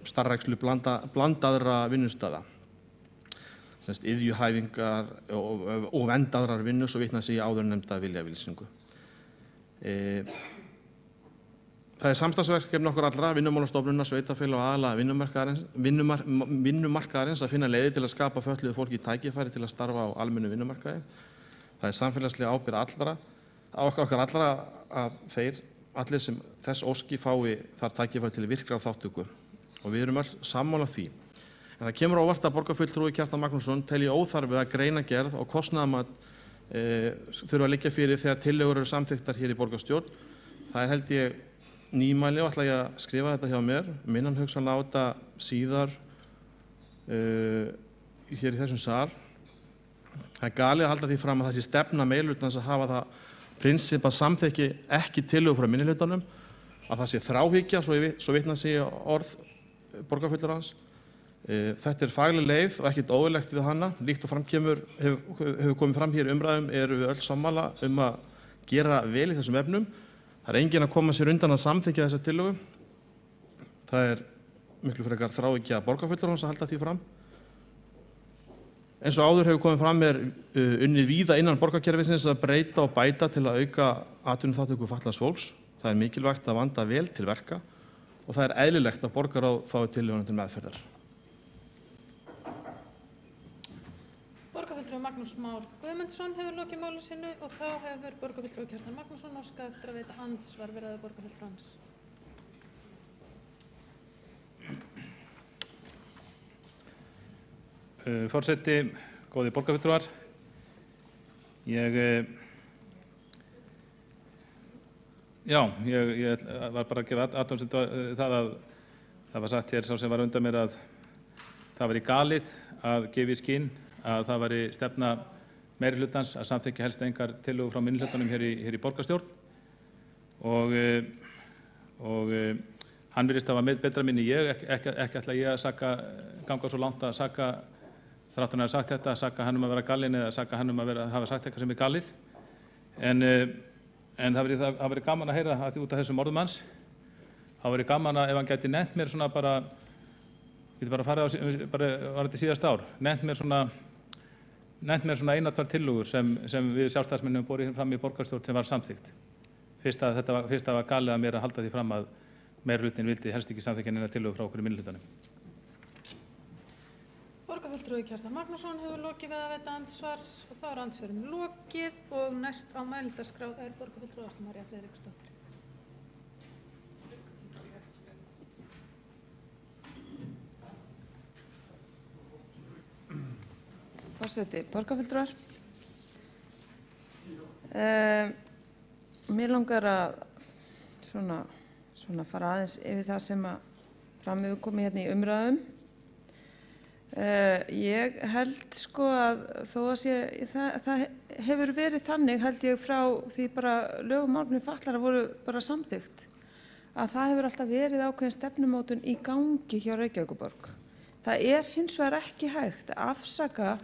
Speaker 7: starfrækslu blandaðra vinnustaða. Iðjuhæfingar og vendaðrar vinnu svo vitna sig í áðurnefnda viljayfirlýsingu. Það samstarfsverkefni okkur allra, Vinnumálastofnunar, sveitarfélaga og aðila vinnumarkaðarins að finna leiðir til að skapa fötluðu fólki tækifæri til að starfa á almennu vinnumarkaði. Það samfélagslega ábyrgð okkar allra að allir sem þess óski fái þar tækifæri til virkrar þátttöku og við erum öll sammála því. En það kemur á óvart að borgarfulltrúi Kjartan Magnússon telji óþarfið að greinagerð og kostnaðarmat þurfa að liggja fyrir þegar tillögur eru samþykktar hér í borgarstjórn. Það held ég nýmæli og ætla ég að skrifa þetta hjá mér, minnan hugsanlega á þetta síðar hér í þessum sal. Það er galið að halda því fram að þessi stefna meirihlutans að hafa það prinsip að samþykki ekki tillögur frá minnihlutanum, að það sé þráhyggja, svo vitna sig orð borgarfulltrúans. Þetta er fagleg leið og ekkert óeðlilegt við hana. Líkt og hefur komið fram hér í umræðum eru við öll sammála að gera vel í þessum efnum. Það er enginn að koma sér undan að samþykkja þessa tillögu. Það er miklu frekar þráhyggja borgarfulltrúans að halda því fram. Eins og áður hefur komið fram unnið víða innan borgarkerfisins að breyta og bæta til að auka atvinnuþátttöku fatlaðs fólks. Það er mikilvægt að vanda vel til verka og það er eðlilegt að borgarráð fái tillöguna til meðferðar.
Speaker 5: Borgarfulltrúi Magnús Már Guðmundsson hefur lokið máli sínu og þá hefur borgarfulltrúi Kjartan Magnússon óskað eftir að veita andsvar við ræðu borgarfulltrúans.
Speaker 6: Forseti, góði borgarfulltrúar, ég var bara að gefa athugasemd það að það var sagt hér sá sem var undan mér að það væri galið að gefa í skyn að það væri stefna meirihlutans að samþykkja helst engar tillögur frá minnihlutanum hér í borgarstjórn og hann virðist hafa betra minni ég, ekki ætla ég að ganga svo langt að saka þrátt hann að hafa sagt þetta, að saka hann að vera galinn eða saka hann að hafa sagt eitthvað sem er galið. En það verið gaman að heyra að út af þessum orðum hans. Það verið gaman að ef hann gæti nefnt mér svona bara, ég geti bara farið var þetta síðast ár, nefnt mér svona eina, tvær tillögur sem við sjálfstæðismenn hefum borið fram í borgarstjórn sem var samþykkt. Fyrst að það var galið að mér að halda því fram að meirihlutin vildi helst ekki samþykkja neina tillögur frá okkur í minnihlutanum.
Speaker 5: Borgarfulltrúi Kjartan Magnússon hefur lokið við að veita andsvar og þá er andsvörum lokið og næst á mælendaskrá er borgarfulltrúi Ásta María Friðriksdóttir.
Speaker 2: Forseti, borgarfulltrúar. Mér langar að svona fara aðeins yfir það sem að fram hefur komið hérna í umræðum. Ég held sko að þó að það hefur verið þannig held ég frá því bara lögum málefni fatlaðra voru bara samþykkt að það hefur alltaf verið ákveðin stefnumótun í gangi hjá Reykjavíkurborg. Það er hins vegar ekki hægt að afsaka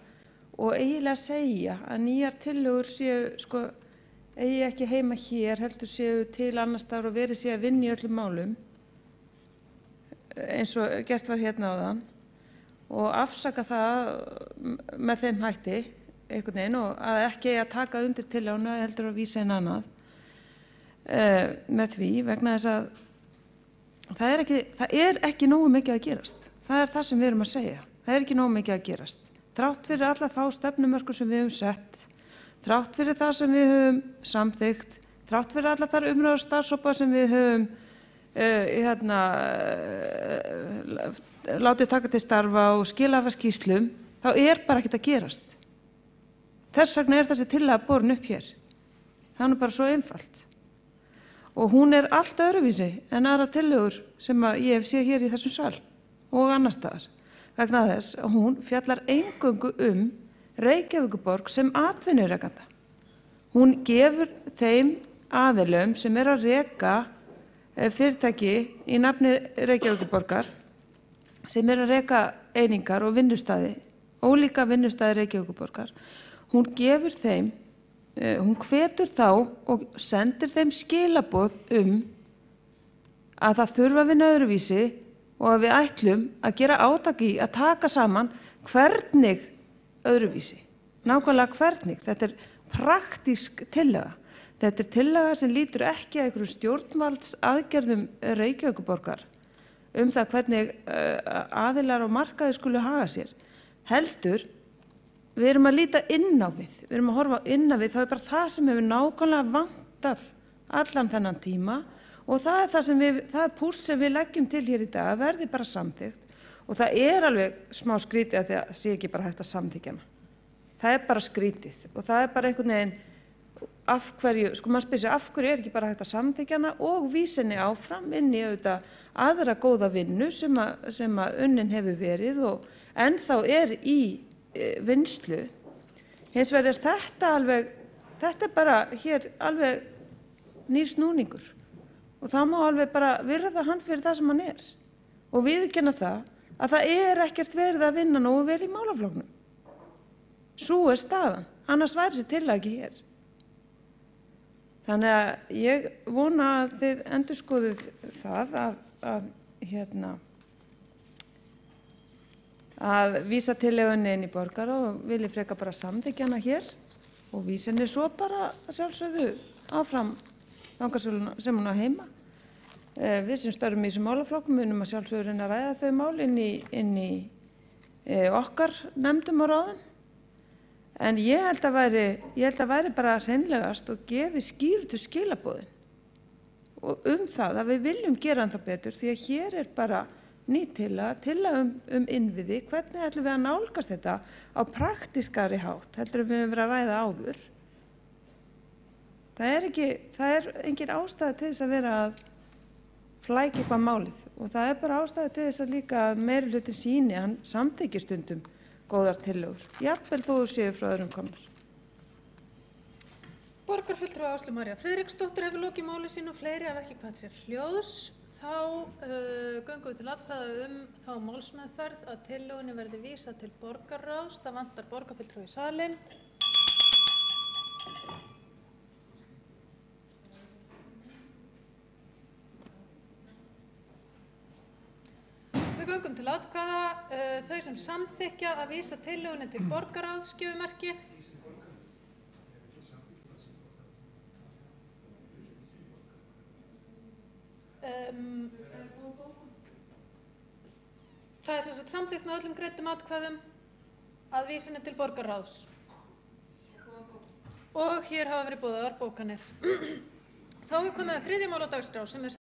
Speaker 2: og eiginlega segja að nýjar tillögur séu sko eigi ekki heima hér heldur séu til annars staðar og verið séu að vinna í öllum málum eins og gert var hérna áðan. og afsaka það með þeim hætti einhvern veginn og að ekki að taka undir tillöguna heldur að vísa inn annað með því vegna þess að það er ekki nógu mikið að gerast. Það er það sem við erum að segja. Það er ekki nógu mikið að gerast. Þrátt fyrir alla þá stefnumörkur sem við höfum sett, þrátt fyrir það sem við höfum samþykkt, þrátt fyrir alla þar umræður starfshópa sem við höfum látið taka til starfa og skila af skýrslum, þá er bara ekkert að gerast. Þess vegna er þessi tillaga borin upp hér. Það er bara svo einfalt. Og hún er allt öðruvísi en aðra tillögur sem ég hef séð hér í þessum sal og annar staðar. Vegna þess að hún fjallar eingöngu Reykjavíkurborg sem atvinnurekanda. Hún gefur þeim aðilum sem að reka fyrirtæki í nafni Reykjavíkurborgar, sem að reka einingar og vinnustæði, ólíka vinnustæði Reykjavíkurborgar, hún gefur þeim, hún hvetur þá og sendir þeim skilaboð að það þurfa að vinna öðruvísi og að við ætlum að gera átak í að taka saman hvernig öðruvísi. Nákvæmlega hvernig. Þetta er praktísk tillaga. Þetta er tillaga sem lítur ekki að einhverjum stjórnvaldsaðgerðum Reykjavíkurborgar það hvernig aðilar á markaði skulu haga sér. Heldur, við erum að líta inn á við. Við erum að horfa inn á við. Það er bara það sem hefur nákvæmlega vantað allan þennan tíma og það er það púls sem við leggjum til hér í dag að verði bara samþykkt og það er alveg smá skrítið að það sé ekki bara hægt að samþykkja hana. Það er bara skrítið og það er bara einhvern veginn af hverju, maður spyr sig af hverju er ekki bara hægt að samþykkja hana og vísa henni áfram inn í auðvitað aðra góða vinnu sem að unnin hefur verið og ennþá er í vinnslu. Hins vegar er þetta er bara hér alveg nýr snúningur og það má alveg bara virða hann fyrir það sem hann er og viðurkenna það að það er ekkert verið að vinna nógu vel í málaflokknum. Sú er staðan, annars væri þessi tillaga ekki hér. Þannig að ég vona að þið endurskoðið það að vísa tillögunni inn í borgarráð og vilji frekar bara samþykkja hana hér og vísa henni svo bara að sjálfsögðu áfram þangað sem hún á heima. Við sem störfum í þessum málaflokkum munum að sjálfsögðu reyna að ræða þau mál inn í okkar nefndum og ráðum. En ég held að væri bara hreinlegast og gefi skýrtu skilaboðin og það að við viljum gera hann það betur því að hér er bara ný tillaga innviði, hvernig ætlum við að nálgast þetta á praktískari hátt, heldur við höfum verið að ræða áður. Það er engin ástæða til þess að vera að flækja upp á málið og það er bara ástæða til þess að líka meirihluti sýni hann samþykkir stundum góðar tillögur, jafnvel þó þú séu frá öðrum komnar.
Speaker 5: Borgarfulltrúi Áslaug María Friðriksdóttir hefur lokið máli sínu og fleiri hafa ekki kvatt sér hljóðs. Þá göngum við til atkvæða þá málsmeðferð að tillögunni verði vísað til borgarráðs. Það vantar borgarfulltrúi í salinn. Við göngum til atkvæða þau sem samþykkja að vísa tillögunni til borgarráðs gefi merki. Það er sem sagt samþykkt með öllum greiddum atkvæðum að vísa henni til borgarráðs. Og hér hafa verið boðaðar bókanir. Þá er komið að þriðja mál á dagskrá sem er